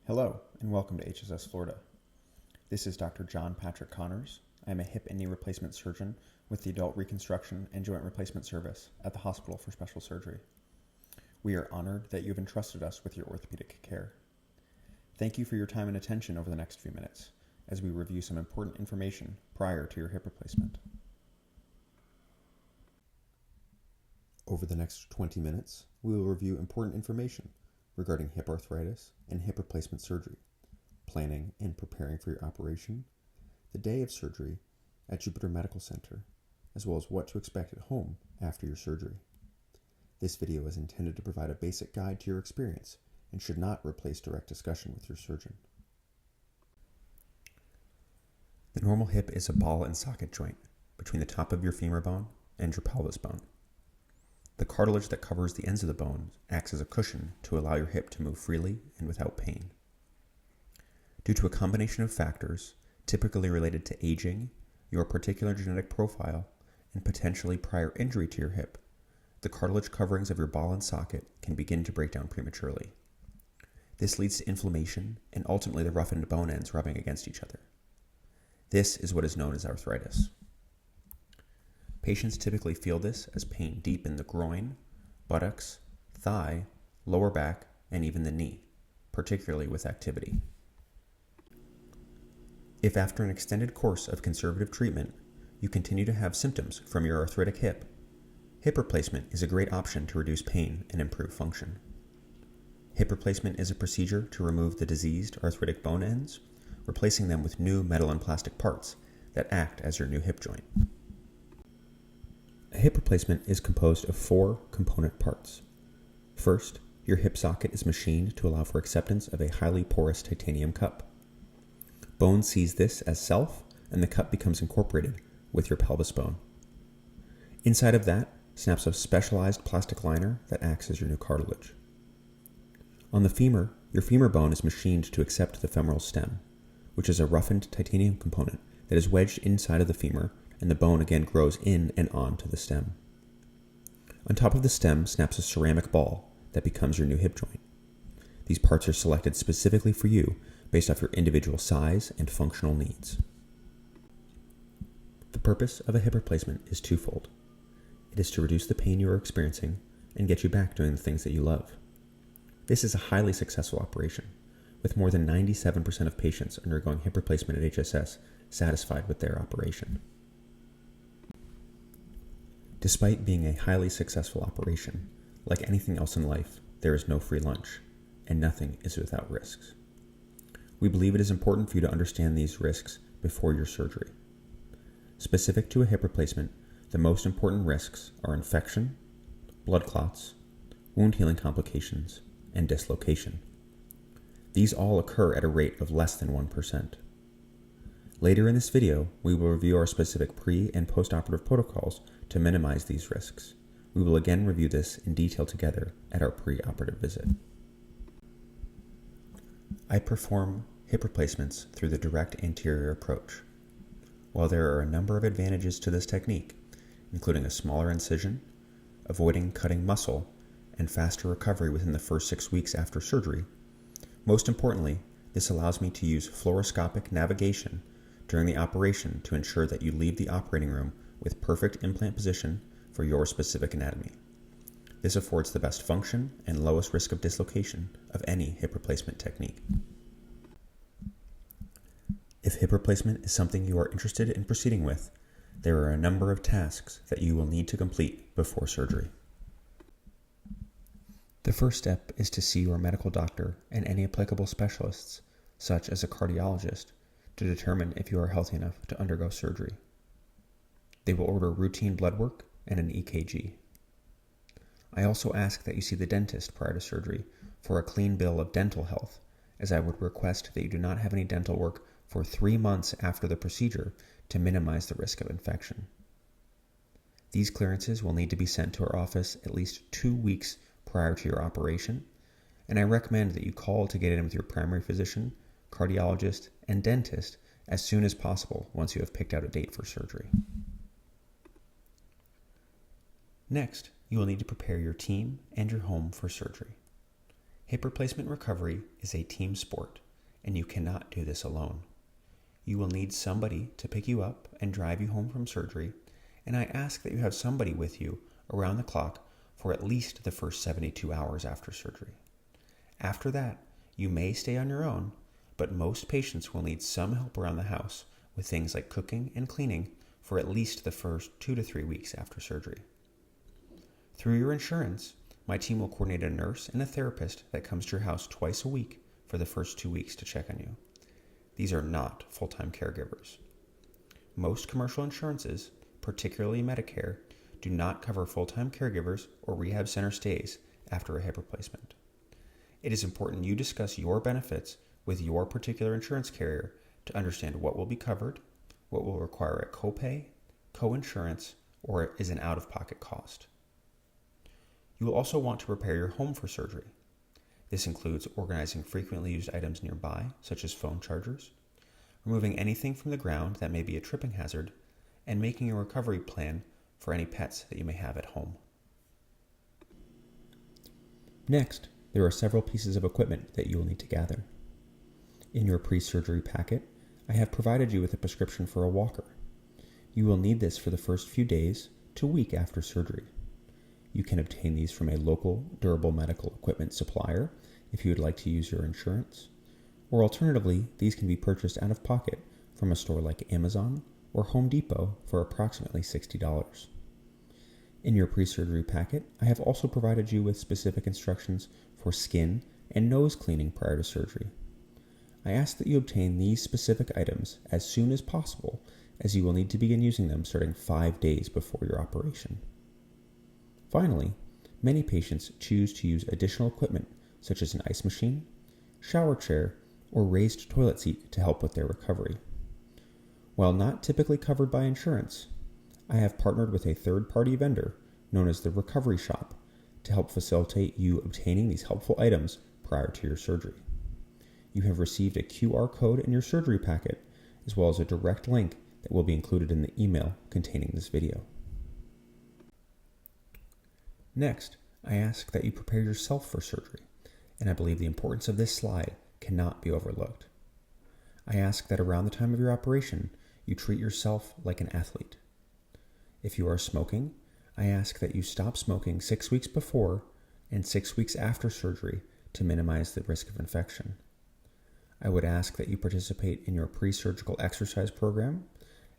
Hello, and welcome to HSS Florida. This is Dr. John Patrick Connors. I am a hip and knee replacement surgeon with the Adult Reconstruction and Joint Replacement Service at the Hospital for Special Surgery. We are honored that you have entrusted us with your orthopedic care. Thank you for your time and attention over the next few minutes as we review some important information prior to your hip replacement. Over the next 20 minutes, we will review important information regarding hip arthritis and hip replacement surgery, planning and preparing for your operation, the day of surgery at Jupiter Medical Center, as well as what to expect at home after your surgery. This video is intended to provide a basic guide to your experience and should not replace direct discussion with your surgeon. The normal hip is a ball and socket joint between the top of your femur bone and your pelvis bone. The cartilage that covers the ends of the bone acts as a cushion to allow your hip to move freely and without pain. Due to a combination of factors, typically related to aging, your particular genetic profile, and potentially prior injury to your hip, the cartilage coverings of your ball and socket can begin to break down prematurely. This leads to inflammation and ultimately the roughened bone ends rubbing against each other. This is what is known as arthritis. Patients typically feel this as pain deep in the groin, buttocks, thigh, lower back, and even the knee, particularly with activity. If after an extended course of conservative treatment, you continue to have symptoms from your arthritic hip replacement is a great option to reduce pain and improve function. Hip replacement is a procedure to remove the diseased arthritic bone ends, replacing them with new metal and plastic parts that act as your new hip joint. A hip replacement is composed of 4 component parts. First, your hip socket is machined to allow for acceptance of a highly porous titanium cup. Bone sees this as self, and the cup becomes incorporated with your pelvis bone. Inside of that snaps a specialized plastic liner that acts as your new cartilage. On the femur, your femur bone is machined to accept the femoral stem, which is a roughened titanium component that is wedged inside of the femur, and the bone again grows in and onto the stem. On top of the stem snaps a ceramic ball that becomes your new hip joint. These parts are selected specifically for you based off your individual size and functional needs. The purpose of a hip replacement is twofold. It is to reduce the pain you are experiencing and get you back doing the things that you love. This is a highly successful operation, with more than 97% of patients undergoing hip replacement at HSS satisfied with their operation. Despite being a highly successful operation, like anything else in life, there is no free lunch, and nothing is without risks. We believe it is important for you to understand these risks before your surgery. Specific to a hip replacement, the most important risks are infection, blood clots, wound healing complications, and dislocation. These all occur at a rate of less than 1%. Later in this video, we will review our specific pre- and post-operative protocols to minimize these risks. We will again review this in detail together at our pre-operative visit. I perform hip replacements through the direct anterior approach. While there are a number of advantages to this technique, including a smaller incision, avoiding cutting muscle, and faster recovery within the first 6 weeks after surgery, most importantly, this allows me to use fluoroscopic navigation during the operation to ensure that you leave the operating room with perfect implant position for your specific anatomy. This affords the best function and lowest risk of dislocation of any hip replacement technique. If hip replacement is something you are interested in proceeding with, there are a number of tasks that you will need to complete before surgery. The first step is to see your medical doctor and any applicable specialists, such as a cardiologist, to determine if you are healthy enough to undergo surgery. They will order routine blood work and an EKG. I also ask that you see the dentist prior to surgery for a clean bill of dental health, as I would request that you do not have any dental work for 3 months after the procedure to minimize the risk of infection. These clearances will need to be sent to our office at least 2 weeks prior to your operation, and I recommend that you call to get in with your primary physician, cardiologist, and dentist as soon as possible once you have picked out a date for surgery. Next, you will need to prepare your team and your home for surgery. Hip replacement recovery is a team sport, and you cannot do this alone. You will need somebody to pick you up and drive you home from surgery, and I ask that you have somebody with you around the clock for at least the first 72 hours after surgery. After that, you may stay on your own, but most patients will need some help around the house with things like cooking and cleaning for at least the first 2 to 3 weeks after surgery. Through your insurance, my team will coordinate a nurse and a therapist that comes to your house twice a week for the first 2 weeks to check on you. These are not full-time caregivers. Most commercial insurances, particularly Medicare, do not cover full-time caregivers or rehab center stays after a hip replacement. It is important you discuss your benefits with your particular insurance carrier to understand what will be covered, what will require a copay, co-insurance, or is an out-of-pocket cost. You will also want to prepare your home for surgery. This includes organizing frequently used items nearby, such as phone chargers, removing anything from the ground that may be a tripping hazard, and making a recovery plan for any pets that you may have at home. Next, there are several pieces of equipment that you will need to gather. In your pre-surgery packet, I have provided you with a prescription for a walker. You will need this for the first few days to a week after surgery. You can obtain these from a local durable medical equipment supplier if you would like to use your insurance, or alternatively, these can be purchased out of pocket from a store like Amazon or Home Depot for approximately $60. In your pre-surgery packet, I have also provided you with specific instructions for skin and nose cleaning prior to surgery. I ask that you obtain these specific items as soon as possible, as you will need to begin using them starting 5 days before your operation. Finally, many patients choose to use additional equipment such as an ice machine, shower chair, or raised toilet seat to help with their recovery. While not typically covered by insurance, I have partnered with a third-party vendor known as the Recovery Shop to help facilitate you obtaining these helpful items prior to your surgery. You have received a QR code in your surgery packet, as well as a direct link that will be included in the email containing this video. Next, I ask that you prepare yourself for surgery, and I believe the importance of this slide cannot be overlooked. I ask that around the time of your operation, you treat yourself like an athlete. If you are smoking, I ask that you stop smoking 6 weeks before and 6 weeks after surgery to minimize the risk of infection. I would ask that you participate in your pre-surgical exercise program,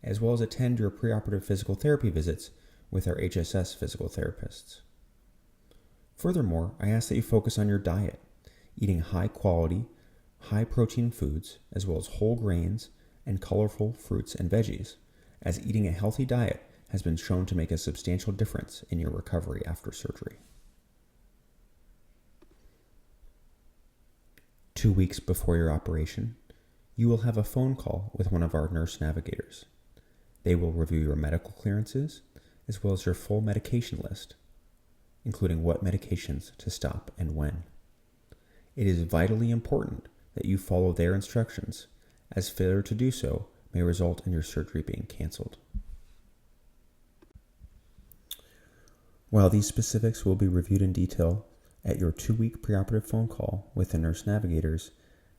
as well as attend your preoperative physical therapy visits with our HSS physical therapists. Furthermore, I ask that you focus on your diet, eating high-quality, high-protein foods, as well as whole grains and colorful fruits and veggies, as eating a healthy diet has been shown to make a substantial difference in your recovery after surgery. 2 weeks before your operation, you will have a phone call with one of our nurse navigators. They will review your medical clearances, as well as your full medication list, including what medications to stop and when. It is vitally important that you follow their instructions, as failure to do so may result in your surgery being canceled. While these specifics will be reviewed in detail at your 2-week preoperative phone call with the nurse navigators,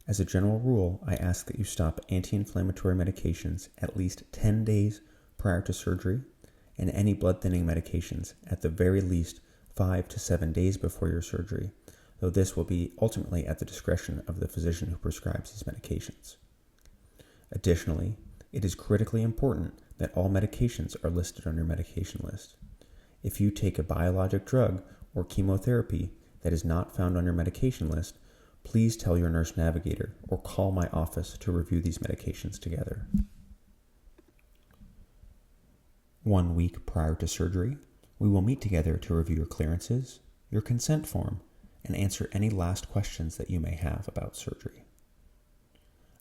as a general rule, I ask that you stop anti-inflammatory medications at least 10 days prior to surgery and any blood thinning medications at the very least 5 to 7 days before your surgery, though this will be ultimately at the discretion of the physician who prescribes these medications. Additionally, it is critically important that all medications are listed on your medication list. If you take a biologic drug or chemotherapy that is not found on your medication list, please tell your nurse navigator or call my office to review these medications together. 1 week prior to surgery, we will meet together to review your clearances, your consent form, and answer any last questions that you may have about surgery.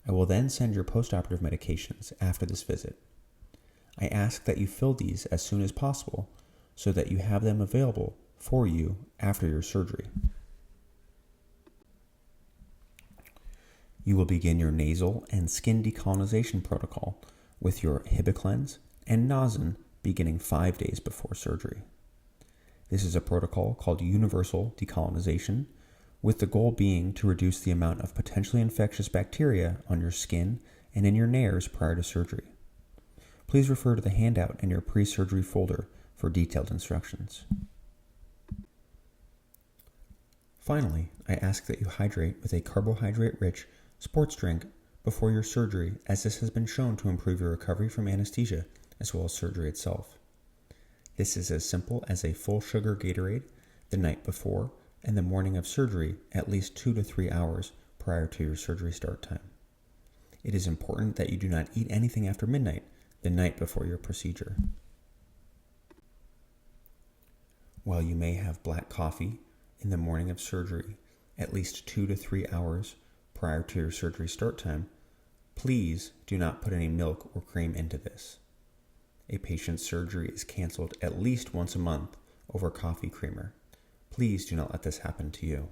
I will then send your postoperative medications after this visit. I ask that you fill these as soon as possible so that you have them available for you after your surgery. You will begin your nasal and skin decolonization protocol with your Hibiclens and Nasen beginning 5 days before surgery. This is a protocol called universal decolonization, with the goal being to reduce the amount of potentially infectious bacteria on your skin and in your nares prior to surgery. Please refer to the handout in your pre-surgery folder for detailed instructions. Finally, I ask that you hydrate with a carbohydrate-rich sports drink before your surgery, as this has been shown to improve your recovery from anesthesia as well as surgery itself. This is as simple as a full sugar Gatorade the night before and the morning of surgery at least 2 to 3 hours prior to your surgery start time. It is important that you do not eat anything after midnight the night before your procedure. While you may have black coffee in the morning of surgery at least 2 to 3 hours prior to your surgery start time, please do not put any milk or cream into this. A patient's surgery is canceled at least once a month over coffee creamer. Please do not let this happen to you.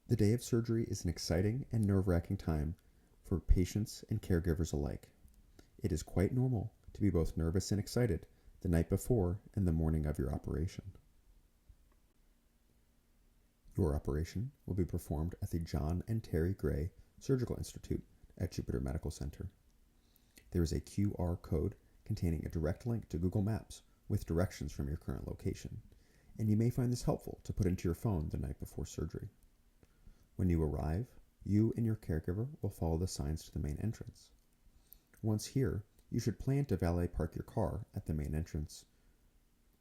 The day of surgery is an exciting and nerve-wracking time for patients and caregivers alike. It is quite normal to be both nervous and excited the night before and the morning of your operation. Your operation will be performed at the John and Terry Gray Surgical Institute at Jupiter Medical Center. There is a QR code containing a direct link to Google Maps with directions from your current location, and you may find this helpful to put into your phone the night before surgery. When you arrive, you and your caregiver will follow the signs to the main entrance. Once here, you should plan to valet park your car at the main entrance.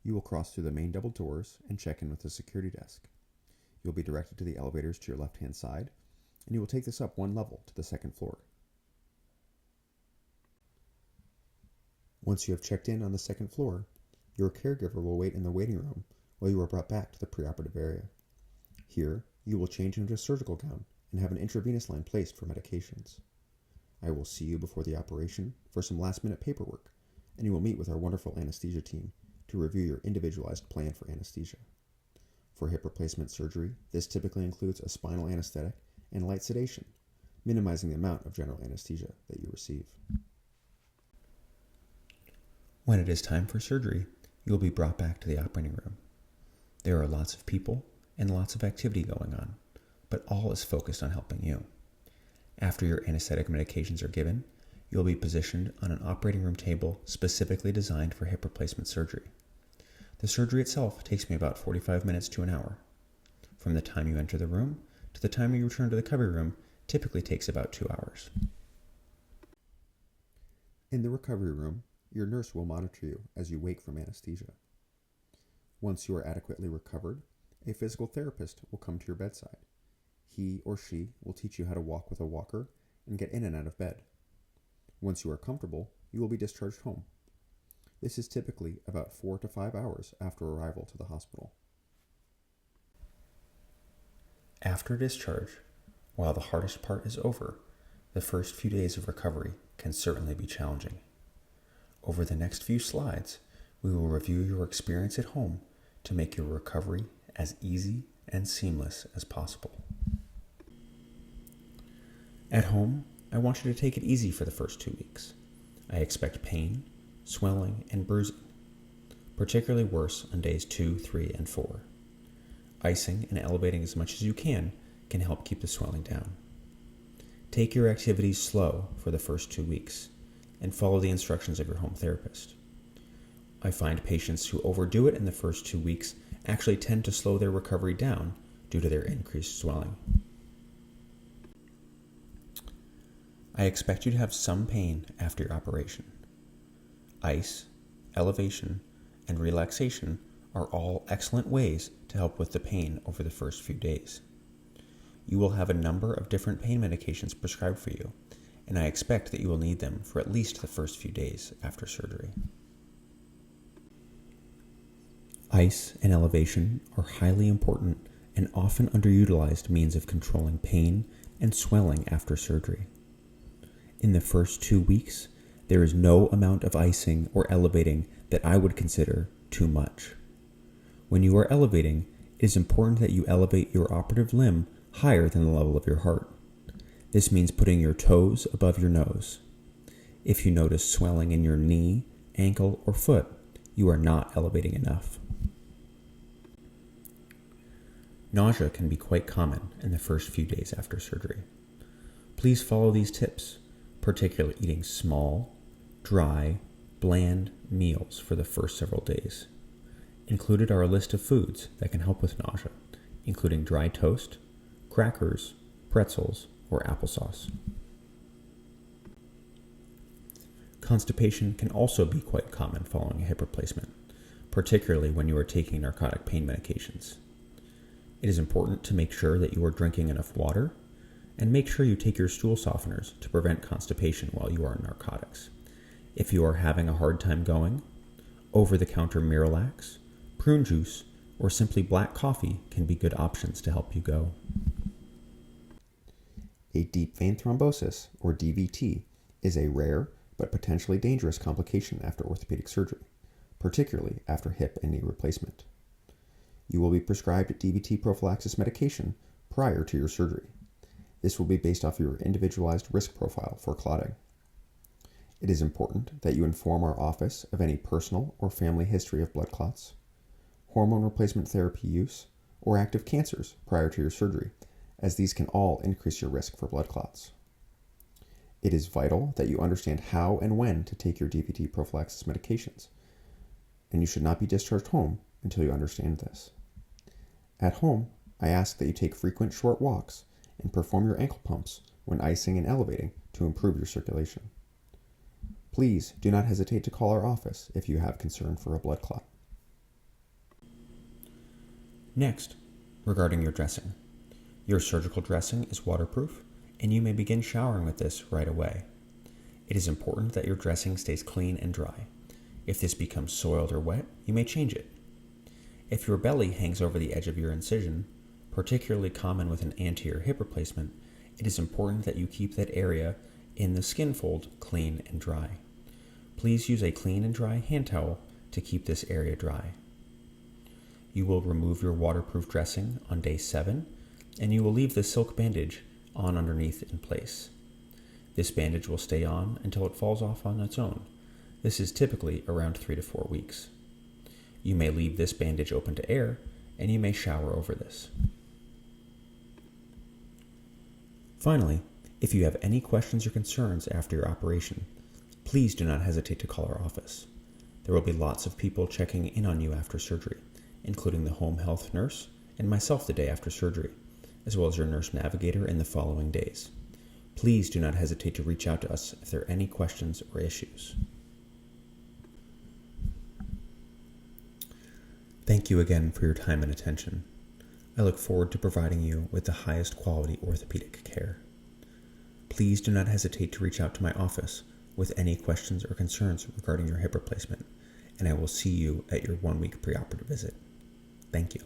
You will cross through the main double doors and check in with the security desk. You'll be directed to the elevators to your left-hand side, and you will take this up one level to the second floor. Once you have checked in on the second floor, your caregiver will wait in the waiting room while you are brought back to the preoperative area. Here, you will change into a surgical gown and have an intravenous line placed for medications. I will see you before the operation for some last-minute paperwork, and you will meet with our wonderful anesthesia team to review your individualized plan for anesthesia. For hip replacement surgery, this typically includes a spinal anesthetic and light sedation, minimizing the amount of general anesthesia that you receive. When it is time for surgery, you will be brought back to the operating room. There are lots of people and lots of activity going on, but all is focused on helping you. After your anesthetic medications are given, you will be positioned on an operating room table specifically designed for hip replacement surgery. The surgery itself takes me about 45 minutes to an hour. From the time you enter the room to the time you return to the recovery room typically takes about 2 hours. In the recovery room, your nurse will monitor you as you wake from anesthesia. Once you are adequately recovered, a physical therapist will come to your bedside. He or she will teach you how to walk with a walker and get in and out of bed. Once you are comfortable, you will be discharged home. This is typically about 4 to 5 hours after arrival to the hospital. After discharge, while the hardest part is over, the first few days of recovery can certainly be challenging. Over the next few slides, we will review your experience at home to make your recovery as easy and seamless as possible. At home, I want you to take it easy for the first 2 weeks. I expect pain, swelling, and bruising, particularly worse on days 2, 3, and 4. Icing and elevating as much as you can help keep the swelling down. Take your activities slow for the first 2 weeks and follow the instructions of your home therapist. I find patients who overdo it in the first 2 weeks actually tend to slow their recovery down due to their increased swelling. I expect you to have some pain after your operation. Ice, elevation, and relaxation are all excellent ways to help with the pain over the first few days. You will have a number of different pain medications prescribed for you, and I expect that you will need them for at least the first few days after surgery. Ice and elevation are highly important and often underutilized means of controlling pain and swelling after surgery. In the first 2 weeks, there is no amount of icing or elevating that I would consider too much. When you are elevating, it is important that you elevate your operative limb higher than the level of your heart. This means putting your toes above your nose. If you notice swelling in your knee, ankle, or foot, you are not elevating enough. Nausea can be quite common in the first few days after surgery. Please follow these tips, particularly eating small, dry, bland meals for the first several days. Included are a list of foods that can help with nausea, including dry toast, crackers, pretzels, or applesauce. Constipation can also be quite common following a hip replacement, particularly when you are taking narcotic pain medications. It is important to make sure that you are drinking enough water, and make sure you take your stool softeners to prevent constipation while you are on narcotics. If you are having a hard time going, over-the-counter Miralax, prune juice, or simply black coffee can be good options to help you go. A deep vein thrombosis, or DVT, is a rare but potentially dangerous complication after orthopedic surgery, particularly after hip and knee replacement. You will be prescribed DVT prophylaxis medication prior to your surgery. This will be based off your individualized risk profile for clotting. It is important that you inform our office of any personal or family history of blood clots, hormone replacement therapy use, or active cancers prior to your surgery, as these can all increase your risk for blood clots. It is vital that you understand how and when to take your DVT prophylaxis medications, and you should not be discharged home until you understand this. At home, I ask that you take frequent short walks and perform your ankle pumps when icing and elevating to improve your circulation. Please do not hesitate to call our office if you have concern for a blood clot. Next, regarding your dressing. Your surgical dressing is waterproof, and you may begin showering with this right away. It is important that your dressing stays clean and dry. If this becomes soiled or wet, you may change it. If your belly hangs over the edge of your incision, particularly common with an anterior hip replacement, it is important that you keep that area in the skin fold clean and dry. Please use a clean and dry hand towel to keep this area dry. You will remove your waterproof dressing on day 7, and you will leave the silk bandage on underneath in place. This bandage will stay on until it falls off on its own. This is typically around 3 to 4 weeks. You may leave this bandage open to air, and you may shower over this. Finally, if you have any questions or concerns after your operation, please do not hesitate to call our office. There will be lots of people checking in on you after surgery, including the home health nurse and myself the day after surgery, as well as your nurse navigator in the following days. Please do not hesitate to reach out to us if there are any questions or issues. Thank you again for your time and attention. I look forward to providing you with the highest quality orthopedic care. Please do not hesitate to reach out to my office with any questions or concerns regarding your hip replacement, and I will see you at your 1-week preoperative visit. Thank you.